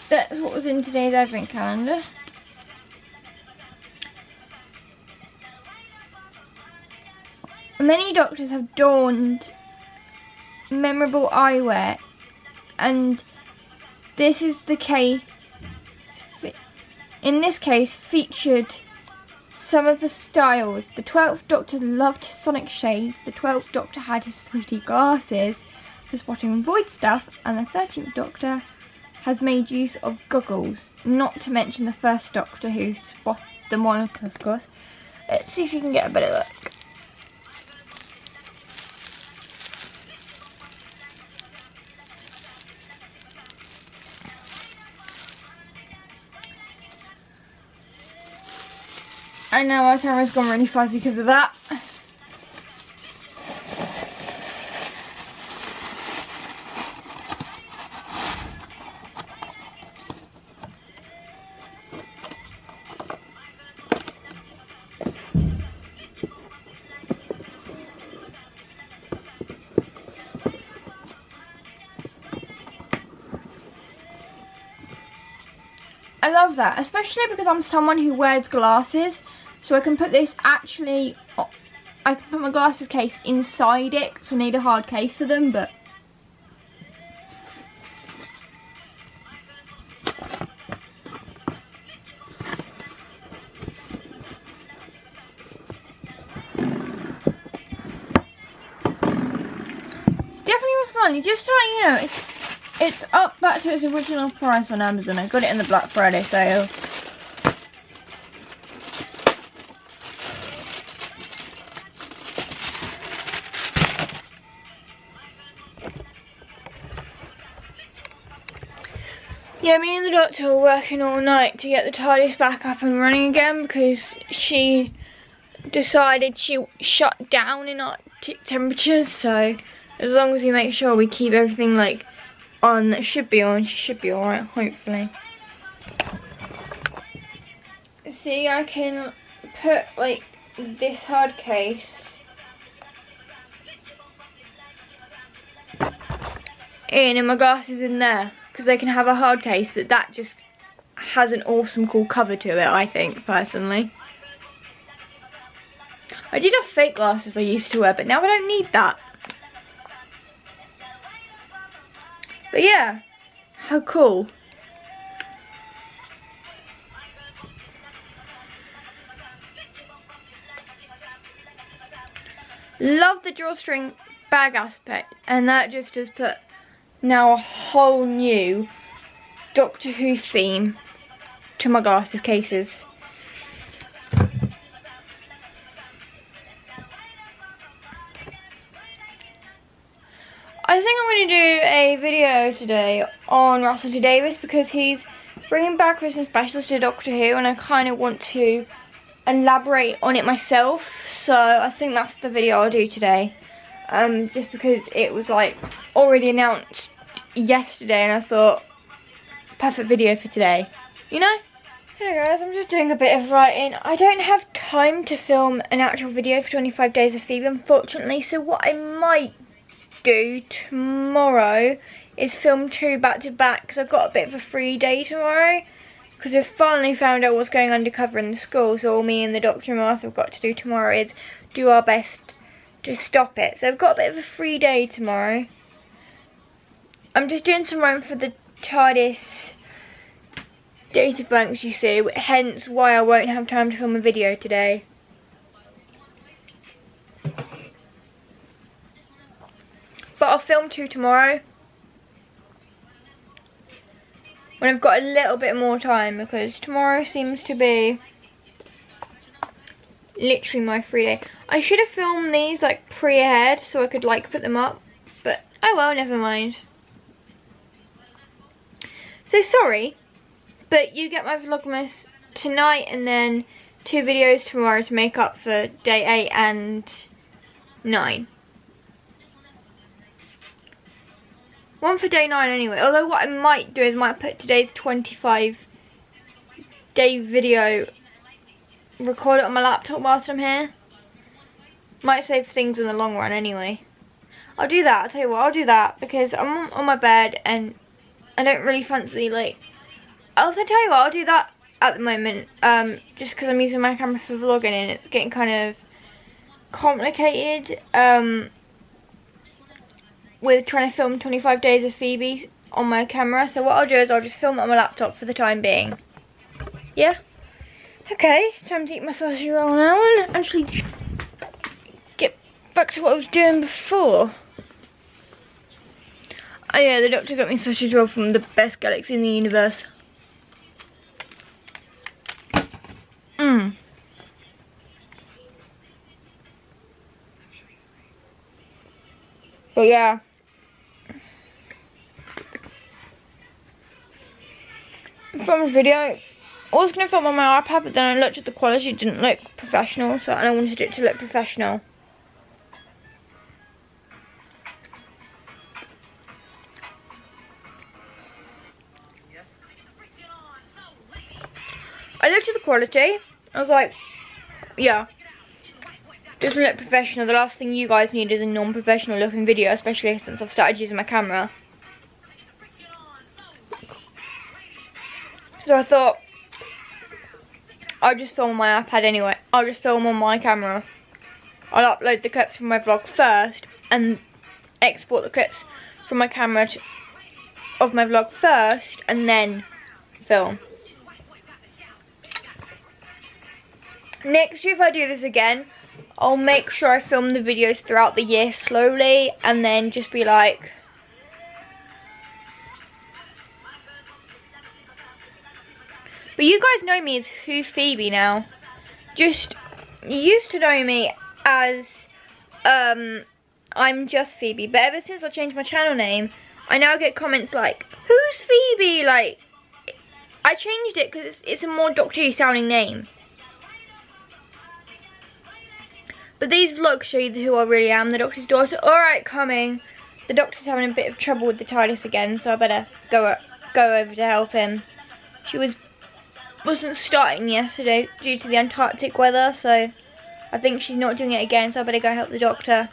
that's what was in today's advent calendar. Many doctors have donned memorable eyewear, and this is the case. In this case, featured some of the styles. The 12th Doctor loved his sonic shades. The 12th Doctor had his 3D glasses for spotting void stuff, and the 13th Doctor has made use of goggles. Not to mention the 1st Doctor, who spotted the monocle, of course. Let's see if you can get a better look. I know our camera's gone really fuzzy because of that. I love that, especially because I'm someone who wears glasses. So I can put this I can put my glasses case inside it, so I need a hard case for them, but it's definitely was fun. Just to let you know, it's up back to its original price on Amazon. I got it in the Black Friday sale. Yeah, me and the doctor were working all night to get the TARDIS back up and running again because she decided she shut down in Arctic temperatures. So as long as we make sure we keep everything like on that should be on, she should be alright, hopefully. See, I can put like this hard case in and my glasses in there, because they can have a hard case, but that just has an awesome cool cover to it, I think, personally. I did have fake glasses I used to wear, but now I don't need that. But yeah, how cool. Love the drawstring bag aspect, and that just has put now a whole new Doctor Who theme to my glasses cases. I think I'm going to do a video today on Russell T Davies because he's bringing back Christmas specials to Doctor Who, and I kind of want to elaborate on it myself, so I think that's the video I'll do today. Just because it was like already announced yesterday, and I thought perfect video for today, you know? Hey guys, I'm just doing a bit of writing. I don't have time to film an actual video for 25 Days of Fever, unfortunately, so what I might do tomorrow is film 2 back to back, because I've got a bit of a free day tomorrow, because we've finally found out what's going undercover in the school. So all me and the Doctor and Martha have got to do tomorrow is do our best to stop it. So I've got a bit of a free day tomorrow. I'm just doing some writing for the TARDIS data banks, you see, hence why I won't have time to film a video today. But I'll film 2 tomorrow when I've got a little bit more time, because tomorrow seems to be literally my free day. I should have filmed these like pre-ahead so I could like put them up, but oh well, never mind. So sorry, but you get my Vlogmas tonight and then 2 videos tomorrow to make up for day 8 and 9. 1 for day 9 anyway, although what I might do is might put today's 25 day video, record it on my laptop whilst I'm here. Might save things in the long run anyway. I'll do that, I'll tell you what, I'll do that because I'm on my bed and I don't really fancy like I'll tell you what, I'll do that at the moment, just because I'm using my camera for vlogging and it's getting kind of complicated, with trying to film 25 Days of Phoebe on my camera. So what I'll do is I'll just film it on my laptop for the time being. Yeah? Okay, time to eat my sausage roll now and actually get back to what I was doing before. Oh yeah, the doctor got me sausage roll from the best galaxy in the universe. But yeah. From the video, I was going to film on my iPad, but then I looked at the quality, it didn't look professional, so I wanted it to look professional. I looked at the quality, I was like, yeah, doesn't look professional. The last thing you guys need is a non-professional looking video, especially since I've started using my camera. So I thought, I'll just film on my iPad anyway. I'll just film on my camera. I'll upload the clips from my vlog first and export the clips from my camera of my vlog first and then film. Next year, if I do this again, I'll make sure I film the videos throughout the year slowly and then just be like, but you guys know me as Who Phoebe now. Just, you used to know me as, I'm just Phoebe. But ever since I changed my channel name, I now get comments like, who's Phoebe? Like, I changed it because it's a more Doctor Who sounding name. But these vlogs show you who I really am, the Doctor's daughter. Alright, coming. The Doctor's having a bit of trouble with the TARDIS again, so I better go over to help him. She wasn't starting yesterday due to the Antarctic weather, so I think she's not doing it again, so I better go help the doctor.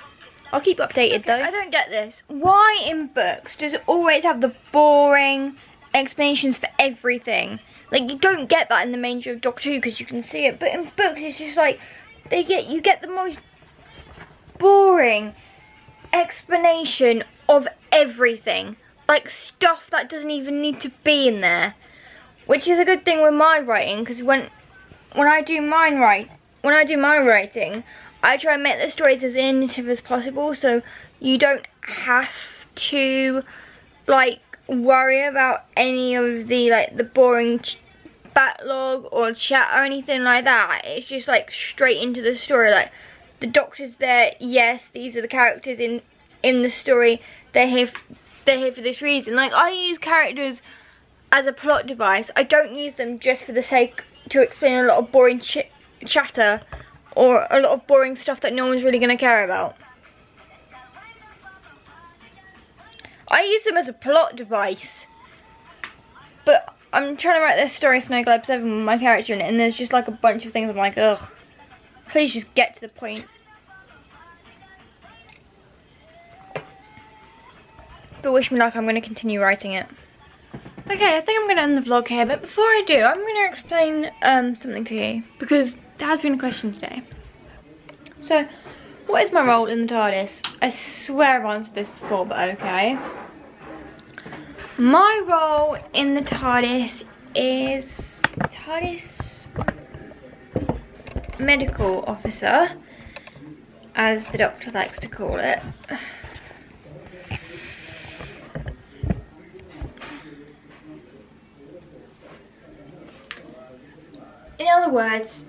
I'll keep updated though. I don't get this. Why in books does it always have the boring explanations for everything? Like, you don't get that in the main show of Doctor Who because you can see it, but in books it's just like you get the most boring explanation of everything. Like stuff that doesn't even need to be in there. Which is a good thing with my writing, because when I do my writing, I try and make the stories as innovative as possible, so you don't have to like worry about any of the boring backlog or chat or anything like that. It's just like straight into the story. Like, the Doctor's there. Yes, these are the characters in the story. They're here for this reason. Like, I use characters as a plot device. I don't use them just for the sake to explain a lot of boring chatter or a lot of boring stuff that no one's really going to care about. I use them as a plot device. But I'm trying to write this story, Snow Globe 7, with my character in it, and there's just like a bunch of things I'm like, ugh. Please just get to the point. But wish me luck, I'm going to continue writing it. Okay, I think I'm going to end the vlog here, but before I do, I'm going to explain something to you, because there has been a question today. So, what is my role in the TARDIS? I swear I've answered this before, but okay. My role in the TARDIS is TARDIS medical officer, as the Doctor likes to call it. In other words,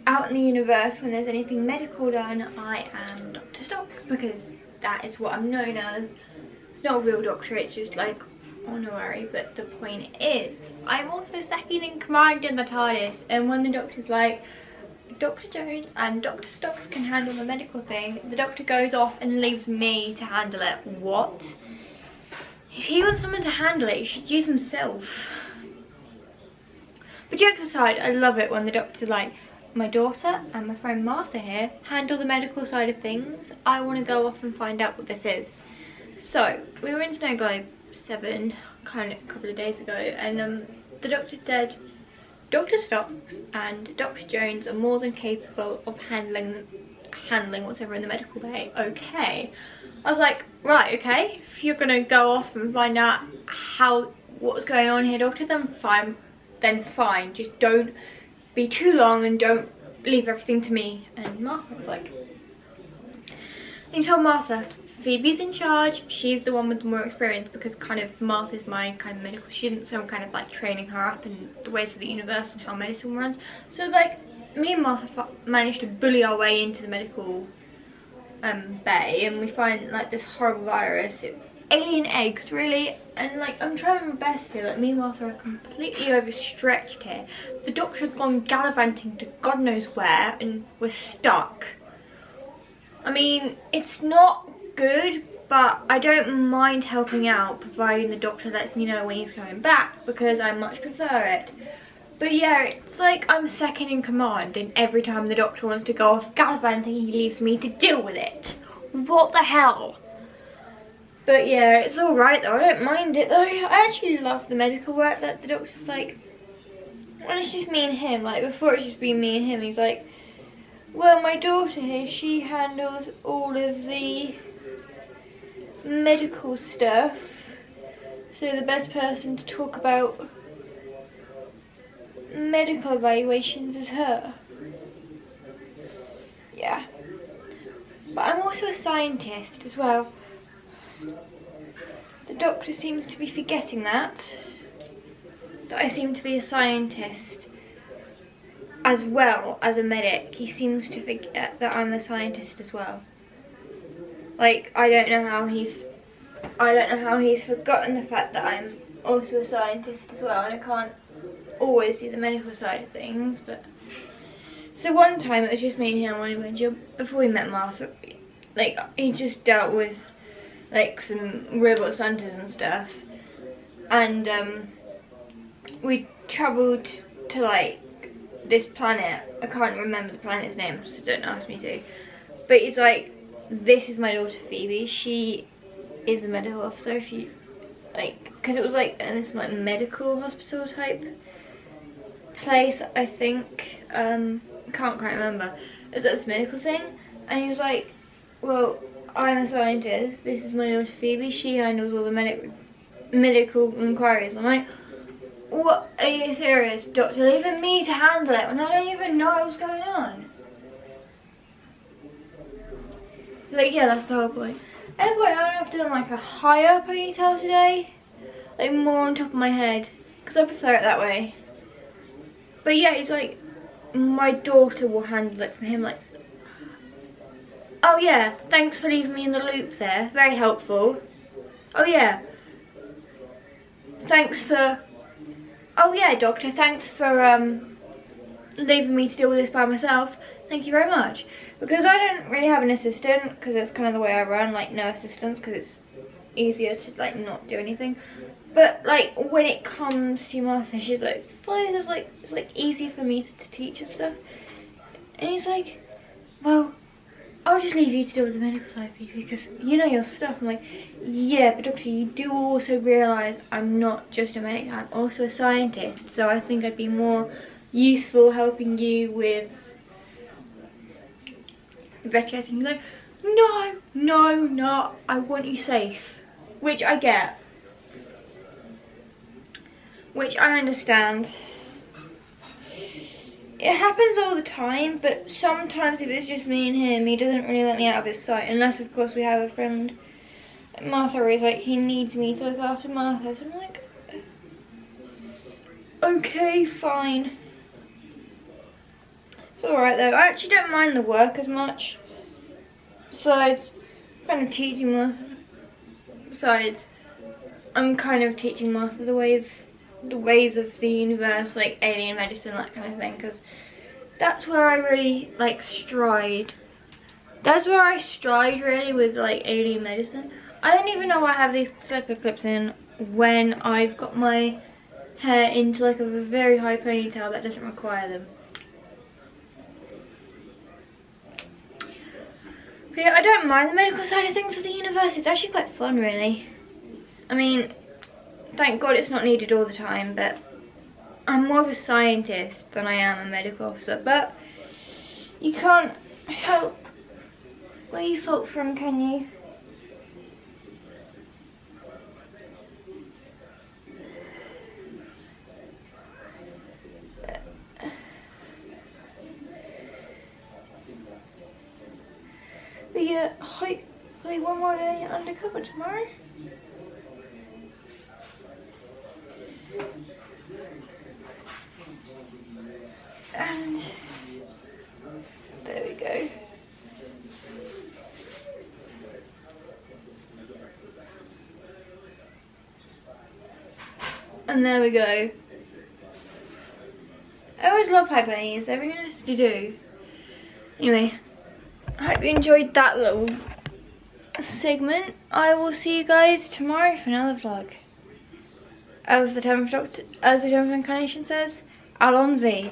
out in the universe, when there's anything medical done, I am Dr. Stocks, because that is what I'm known as. It's not a real doctor, it's just like honorary, but the point is, I'm also second in command in the TARDIS, and when the Doctor's like, Dr. Jones and Dr. Stocks can handle the medical thing, the Doctor goes off and leaves me to handle it. What? If he wants someone to handle it, he should use himself. But jokes aside, I love it when the Doctor's like, my daughter and my friend Martha here handle the medical side of things. I want to go off and find out what this is. So, we were in Snow Globe 7 kind of a couple of days ago, and the doctor said Dr. Stocks and Dr. Jones are more than capable of handling what's ever in the medical bay. Okay. I was like, right, okay, if you're gonna go off and find out what's going on here, doctor, then fine. Just don't be too long and don't leave everything to me. And Martha was like, and he told Martha, Phoebe's in charge, she's the one with the more experience, because kind of Martha's my kind of medical student, so I'm kind of like training her up in the ways of the universe and how medicine runs. So it's like, me and Martha managed to bully our way into the medical bay, and we find like this horrible virus, alien eggs, really. And like, I'm trying my best here, like me and Martha are completely overstretched here. The doctor's gone gallivanting to God knows where, and we're stuck. I mean, it's not good, but I don't mind helping out, providing the doctor lets me know when he's coming back, because I much prefer it. But yeah, it's like I'm second in command, and every time the doctor wants to go off gallivanting, he leaves me to deal with it. What the hell? But yeah, it's alright though, I don't mind it though. I actually love the medical work that the doctor's like, when it's just me and him, like before it's just been me and him, he's like, well, my daughter here, she handles all of the medical stuff, so the best person to talk about medical evaluations is her. Yeah. But I'm also a scientist as well. The doctor seems to be forgetting that I seem to be a scientist as well as a medic. He seems to forget that I'm a scientist as well. Like, I don't know how he's forgotten the fact that I'm also a scientist as well, and I can't always do the medical side of things. But so one time it was just me and him when we went to, before we met Martha, like he just dealt with like some robot hunters and stuff, and we travelled to like this planet. I can't remember the planet's name, so don't ask me to. But it's like, this is my daughter Phoebe. She is a medical officer. If you like, because it was like this like medical hospital type place, I think. I can't quite remember. It was this medical thing, and he was like, well, I'm a scientist. This is my daughter Phoebe. She handles all the medical inquiries. I'm like, what? Are you serious, doctor? Leaving me to handle it when I don't even know what's going on? Like, yeah, that's the whole point. Anyway, I've done like a higher ponytail today, like more on top of my head, because I prefer it that way. But yeah, it's like, my daughter will handle it from him, like, oh yeah, thanks for leaving me in the loop there, very helpful. Oh yeah, thanks for, oh yeah, doctor, thanks for leaving me to deal with this by myself, thank you very much. Because I don't really have an assistant, because that's kind of the way I run, like no assistants, because it's easier to like not do anything. But like when it comes to Martha, she's like, fine, it's like easy for me to teach her stuff. And he's like, well, I'll just leave you to deal with the medical side, because you know your stuff. I'm like, yeah, but doctor, you do also realise I'm not just a medic, I'm also a scientist, so I think I'd be more useful helping you with investigating. He's like, no, I want you safe. Which I get. Which I understand. It happens all the time, but sometimes if it's just me and him, he doesn't really let me out of his sight. Unless, of course, we have a friend. Martha is like, he needs me to look after Martha. So I'm like, okay, fine. It's alright though. I actually don't mind the work as much. Besides, kind of teaching Martha. Besides, I'm kind of teaching Martha the ways of the universe, like alien medicine, that kind of thing, because that's where I really like stride. That's where I stride really with like alien medicine. I don't even know why I have these slipper clips in when I've got my hair into like a very high ponytail that doesn't require them. But yeah, I don't mind the medical side of things of the universe. It's actually quite fun, really. I mean, thank God it's not needed all the time, but I'm more of a scientist than I am a medical officer, but you can't help where you felt from, can you? But yeah, hopefully one more day undercover tomorrow. And there we go. And there we go. I always love hyperlines, they're really nice to do. Anyway, I hope you enjoyed that little segment. I will see you guys tomorrow for another vlog. As the 10th incarnation says, Alonzi.